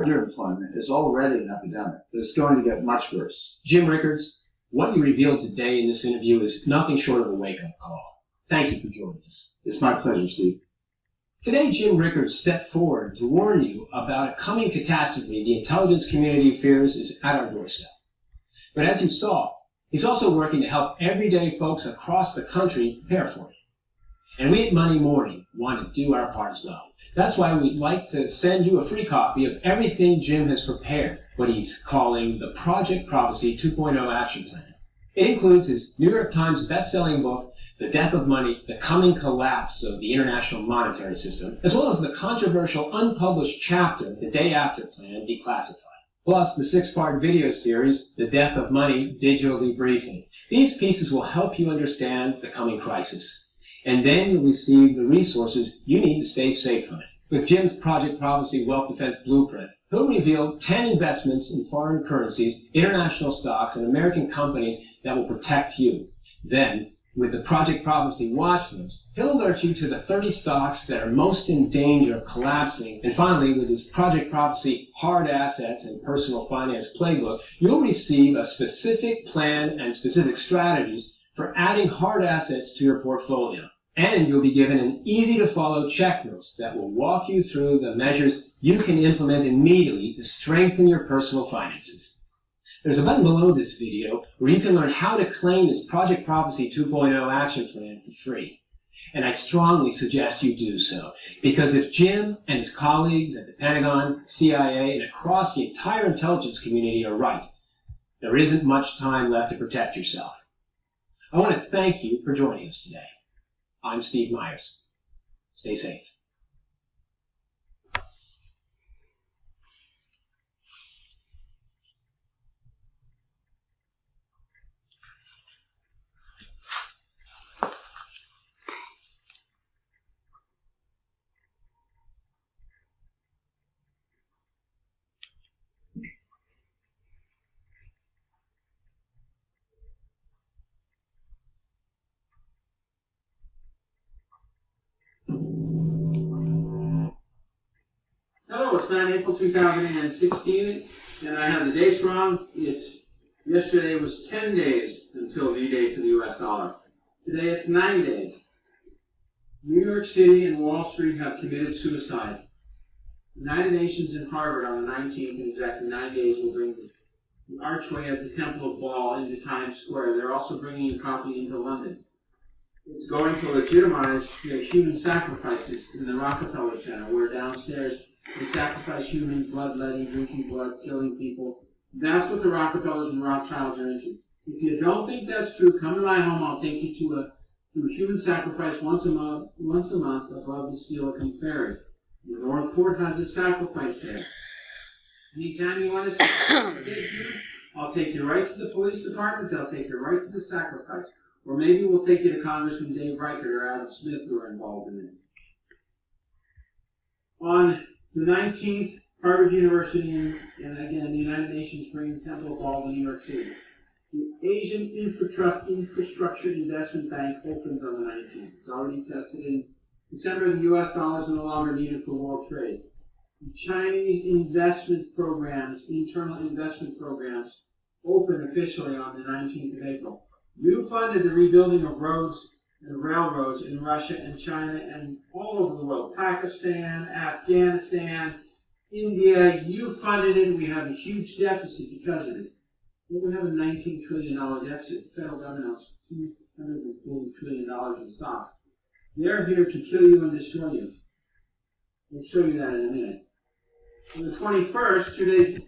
underemployment is already an epidemic, but it's going to get much worse. Jim Rickards, what you revealed today in this interview is nothing short of a wake-up call. Thank you for joining us. It's my pleasure, Steve. Today, Jim Rickards stepped forward to warn you about a coming catastrophe the intelligence community fears is at our doorstep. But as you saw, he's also working to help everyday folks across the country prepare for it. And we at Money Morning want to do our part as well. That's why we'd like to send you a free copy of everything Jim has prepared, what he's calling the Project Prophecy 2.0 Action Plan. It includes his New York Times best-selling book, The Death of Money, The Coming Collapse of the International Monetary System, as well as the controversial unpublished chapter, The Day After Plan, Declassified. Plus the 6-part video series, The Death of Money, Digital Debriefing. These pieces will help you understand the coming crisis. And then you'll receive the resources you need to stay safe from it. With Jim's Project Prophecy Wealth Defense Blueprint, he'll reveal 10 investments in foreign currencies, international stocks, and American companies that will protect you. Then, with the Project Prophecy Watch List, he'll alert you to the 30 stocks that are most in danger of collapsing. And finally, with his Project Prophecy Hard Assets and Personal Finance Playbook, you'll receive a specific plan and specific strategies for adding hard assets to your portfolio. And you'll be given an easy-to-follow checklist that will walk you through the measures you can implement immediately to strengthen your personal finances. There's a button below this video where you can learn how to claim this Project Prophecy 2.0 action plan for free. And I strongly suggest you do so, because if Jim and his colleagues at the Pentagon, CIA, and across the entire intelligence community are right, there isn't much time left to protect yourself. I want to thank you for joining us today. I'm Steve Myers. Stay safe. Hello, it's 9 April 2016, and I have the dates wrong. Yesterday was 10 days until V-Day for the US dollar. Today it's 9 days. New York City and Wall Street have committed suicide. United Nations and Harvard on the 19th, in exactly 9 days, will bring the archway of the Temple of Baal into Times Square. They're also bringing a copy into London. It's going to legitimize the human sacrifices in the Rockefeller Center, where downstairs they sacrifice human bloodletting, drinking blood, killing people. That's what the Rockefellers and Rothschilds are into. If you don't think that's true, come to my home. I'll take you to a human sacrifice once a month above the Steelicum Ferry. The North Fort has a sacrifice there. Anytime you want to see I'll take you right to the police department. They'll take you right to the sacrifice. Or maybe we'll take you to Congressman Dave Reichert or Adam Smith, who are involved in it. On the 19th, Harvard University and again, the United Nations bring Temple of Baal to New York City. The Asian Infrastructure Investment Bank opens on the 19th. It's already tested in December. The U.S. dollar is no longer needed for world trade. The Chinese investment programs, internal investment programs, open officially on the 19th of April. You funded the rebuilding of roads and railroads in Russia and China and all over the world. Pakistan, Afghanistan, India, you funded it. We have a huge deficit because of it. We have a $19 trillion deficit. The federal government owns $240 trillion in stocks. They're here to kill you and destroy you. We'll show you that in a minute. On the 21st, 2 days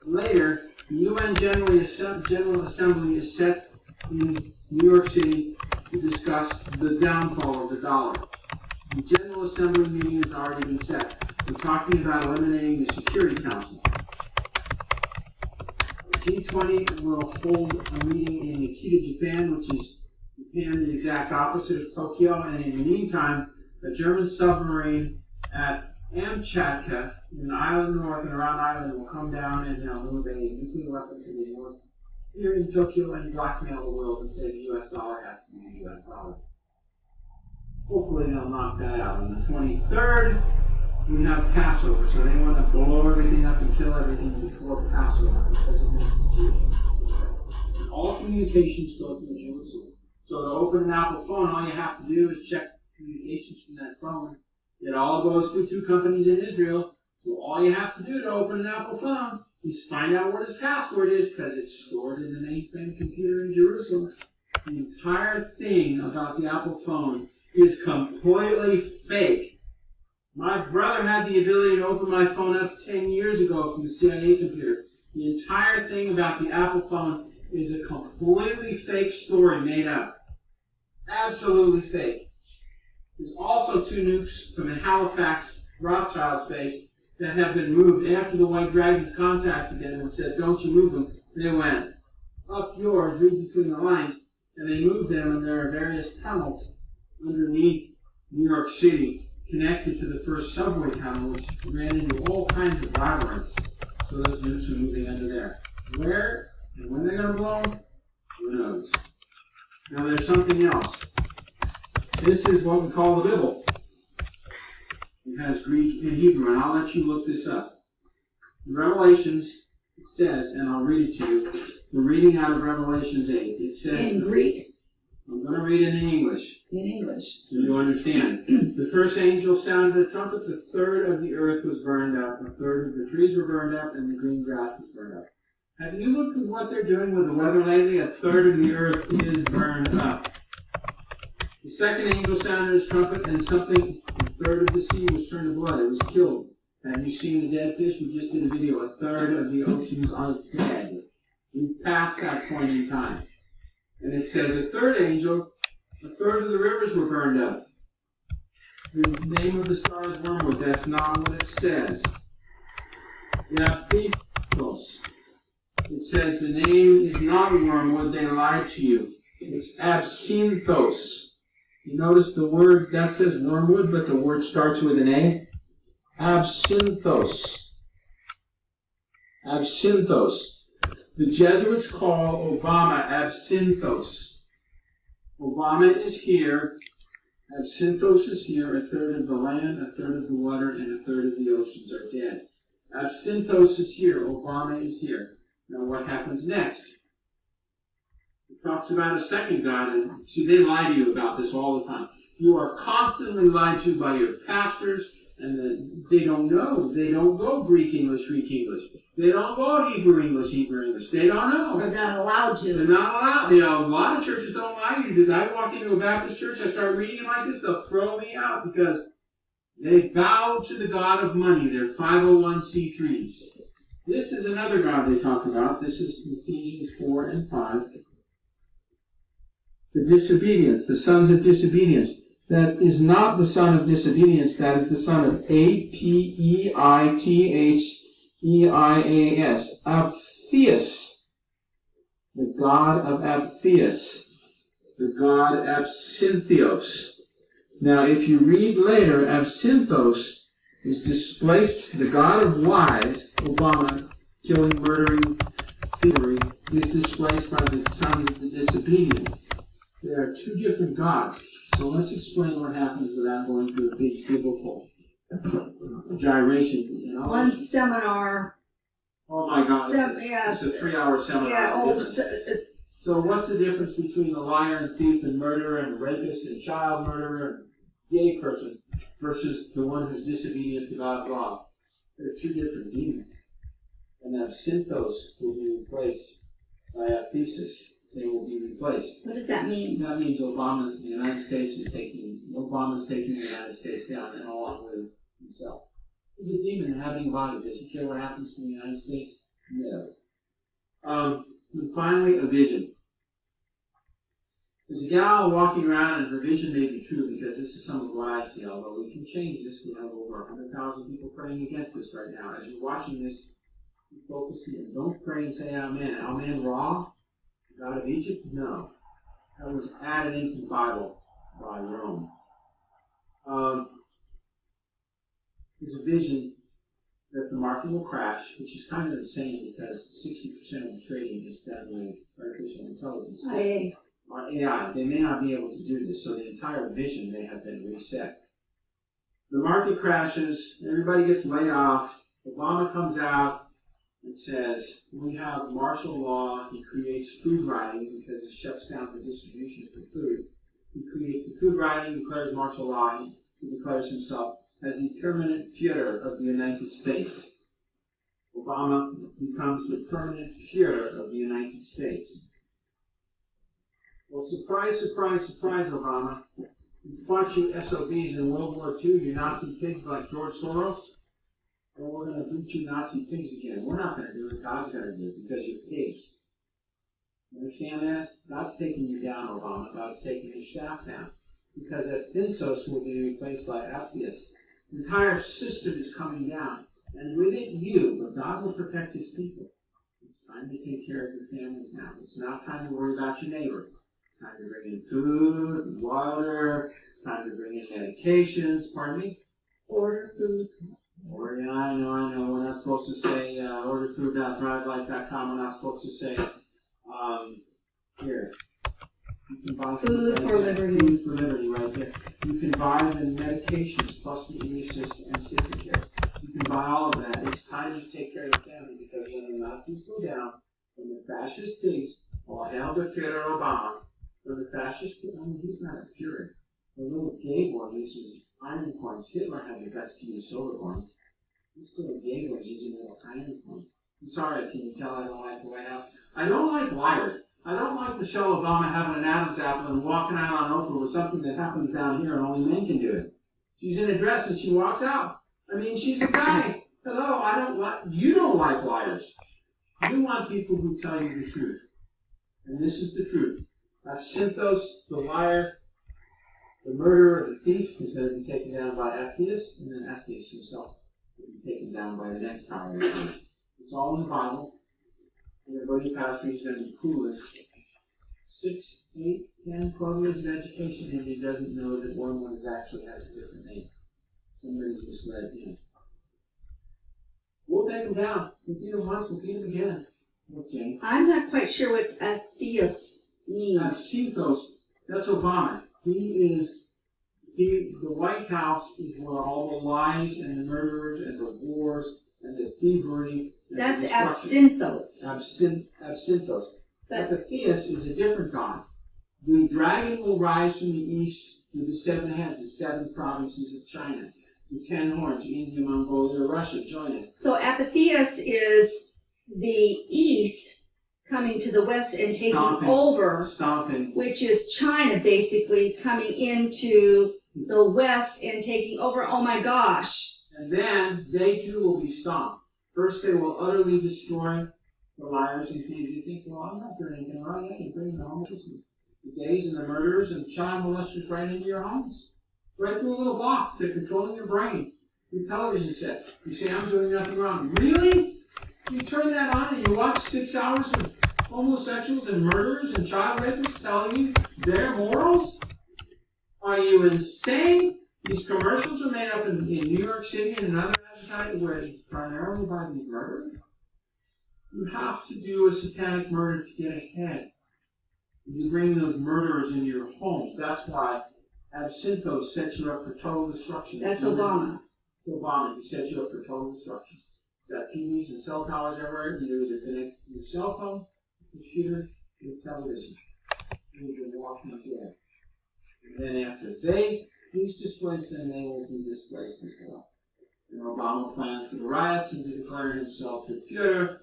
later, the UN General Assembly is set in New York City to discuss the downfall of the dollar. The General Assembly meeting has already been set. We're talking about eliminating the Security Council. G20 will hold a meeting in Akita, Japan, which is Japan, the exact opposite of Tokyo. And in the meantime, a German submarine at Amchatka, in the island north and around Ireland, will come down and move a nuclear weapon to the north here in Tokyo and blackmail the world and say the U.S. dollar has to be the U.S. dollar. Hopefully they'll knock that out. On the 23rd, we have Passover, so they want to blow everything up and kill everything before Passover because it makes the Jews. And all communications go through Jerusalem. So to open an Apple phone, all you have to do is check communications from that phone. It all goes through 2 companies in Israel. So all you have to do to open an Apple phone is find out what his password is, because it's stored in the mainframe computer in Jerusalem. The entire thing about the Apple phone is completely fake. My brother had the ability to open my phone up 10 years ago from the CIA computer. The entire thing about the Apple phone is a completely fake story made up. Absolutely fake. There's also 2 nukes from the Halifax Rothschild space that have been moved after the White Dragons contacted them and said, don't you move them. They went, up yours, read between the lines, and they moved them, and there are various tunnels underneath New York City connected to the first subway tunnel, which ran into all kinds of labyrinths. So those nukes are moving under there. Where and when they're going to blow them, who knows. Now there's something else. This is what we call the Bible. It has Greek and Hebrew, and I'll let you look this up. In Revelations, it says, and I'll read it to you. We're reading out of Revelations 8. It says... In Greek? I'm going to read it in English. In English. So you understand. The first angel sounded the trumpet. The third of the earth was burned up. A third of the trees were burned up, and the green grass was burned up. Have you looked at what they're doing with the weather lately? A third of the earth is burned up. The second angel sounded his trumpet, and something, a third of the sea was turned to blood. It was killed. Have you seen the dead fish? We just did a video. A third of the oceans are dead. We've passed that point in time. And it says a third angel, a third of the rivers were burned up. The name of the star is wormwood. That's not what it says. Absinthos. It says the name is not wormwood. They lied to you. It's absinthos. You notice the word, that says wormwood, but the word starts with an A? Absinthos. Absinthos. The Jesuits call Obama absinthos. Obama is here. Absinthos is here. A third of the land, a third of the water, and a third of the oceans are dead. Absinthos is here. Obama is here. Now what happens next? It talks about a second God, and see, they lie to you about this all the time. You are constantly lied to by your pastors, and they don't know. They don't go Greek English, Greek English. They don't go Hebrew English, Hebrew English. They don't know. They're not allowed to. They're not allowed. You know, a lot of churches don't allow you to do that. I walk into a Baptist church, I start reading it like this, they'll throw me out because they bow to the God of money. They're 501c3s. This is another God they talk about. This is Ephesians 4 and 5. The disobedience, the sons of disobedience. That is not the son of disobedience. That is the son of Apeithias. Aptheus. The God of Aptheus. The God Absinthios. Now, if you read later, Absinthos is displaced, the God of lies, Obama, killing, murdering, thievery, is displaced by the sons of the disobedient. There are 2 different gods. So let's explain what happens without going through a big biblical gyration. You know? One seminar. Oh my God. Yes. It's a 3-hour seminar. Yeah. So what's the difference between the liar and thief and murderer and rapist and child murderer and gay person versus the one who's disobedient to God's law? They're 2 different demons. And Absinthos will be replaced by Apthesis. They will be replaced. What does that mean? That means the United States is taking the United States down, and along with himself. He's a demon inhabiting a body. Does he care what happens to the United States? No. And finally, a vision. There's a gal walking around, and her vision may be true because this is some of what I see, although we can change this. We have over 100,000 people praying against this right now. As you're watching this, focus in. Don't pray and say Amen. Amen Ra? God of Egypt? No. That was added into the Bible by Rome. There's a vision that the market will crash, which is kind of insane because 60% of the trading is done with artificial intelligence. IA. Or AI. They may not be able to do this, so the entire vision may have been reset. The market crashes, everybody gets laid off. Obama comes out and says, we have martial law. He creates food rioting because he shuts down the distribution for food. He creates the food rioting, declares martial law. He declares himself as the permanent Führer of the United States. Obama becomes the permanent Führer of the United States. Well, surprise, surprise, surprise, Obama. You fought you SOBs in World War II, you Nazi pigs like George Soros. Well, we're going to beat you Nazi pigs again. We're not going to do it. God's going to do it because you're pigs. You understand that? God's taking you down, Obama. God's taking your staff down. Because that Thinsos will be replaced by Appius. The entire system is coming down. And with it, you, but God will protect his people. It's time to take care of your families now. It's not time to worry about your neighbor. It's time to bring in food and water. It's time to bring in medications. Pardon me? Order food. Or, yeah, I know. We're not supposed to say orderfood.thrivelife.com. We're not supposed to say, here. You can buy Food for liberty. Food for liberty right there. You can buy the medications plus the English and Cificare. You can buy all of that. It's time to take care of the family because when the Nazis go down, when the fascist pigs, all hail the Führer Obama, when the fascist pigs, I mean, he's not a Führer. The little gay boy uses iron coins. Hitler had the guts to use silver coins. This little gay boy is using little iron coins. I'm sorry, can you tell I don't like the White House? I don't like liars. I don't like Michelle Obama having an Adam's apple and walking out on Oprah with something that happens down here and only men can do it. She's in a dress and she walks out. I mean, she's a guy. Hello, you don't like liars. You want people who tell you the truth. And this is the truth. Absinthos, the liar, the murderer, the thief, is going to be taken down by Appius, and then Appius himself will be taken down by the next power. It's all in the Bible. And everybody pastor is going to be clueless. 6, 8, 10, 12 years of education, and he doesn't know that one actually has a different name. Somebody's misled him. We'll take him down. We'll beat him once, we'll beat him again. Okay. I'm not quite sure what Appius means. Absinthos, that's Obama. The White House is where all the lies and the murderers and the wars and the thievery. And That's the destruction. Absinthos. Absinthos. Epitheus is a different god. The dragon will rise from the east with the 7 heads, the 7 provinces of China. The 10 horns, India, Mongolia, Russia, join it. So Appitheus is the east coming to the west and taking over, which is China basically coming into the west and taking over. Oh my gosh. And then they too will be stomped. First they will utterly destroy the liars and thieves. You think, well, I'm not doing anything wrong. Yeah, you're bringing the homeless, the gays and the murderers and child molesters right into your homes. Right through a little box. They're controlling your brain. Your television set. You say, I'm doing nothing wrong. Really? You turn that on and you watch 6 hours of homosexuals and murderers and child rapists telling you their morals? Are you insane? These commercials are made up in New York City and another advertising where primarily by these murderers. You have to do a satanic murder to get ahead. You bring those murderers into your home. That's why Absinthos sets you up for total destruction. That's Obama. It's Obama. He sets you up for total destruction. You've got TVs and cell towers everywhere. You either connect your cell phone, computer, your television. You've been walking dead. And then after he's displaced, then they will be displaced as well. And Obama plans for the riots and to declare himself the Führer.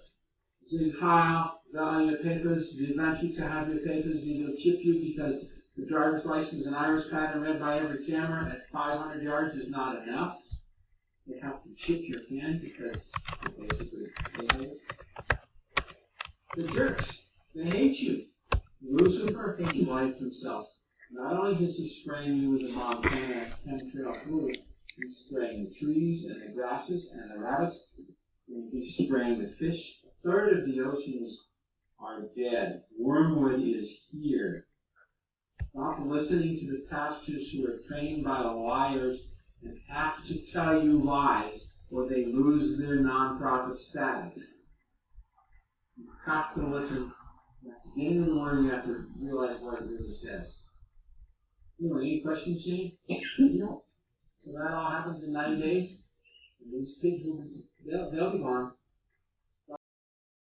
Zig Heil, value your papers. We want you to have your papers. We will chip you because the driver's license and iris pattern read by every camera at 500 yards is not enough. They have to chip your hand because they basically hate it. The jerks, they hate you. Lucifer hates life himself. Not only does he spray you with the Montana chemtrail fluid, he's spraying the trees and the grasses and the rabbits, and he's spraying the fish. A third of the oceans are dead. Wormwood is here. Stop listening to the pastors who are trained by the liars and have to tell you lies or they lose their nonprofit status. You have to listen. You have to get in the morning, you have to realize what it really says. Any questions, Jane? No. So that all happens in 90 days. And these pigs will, they'll be gone.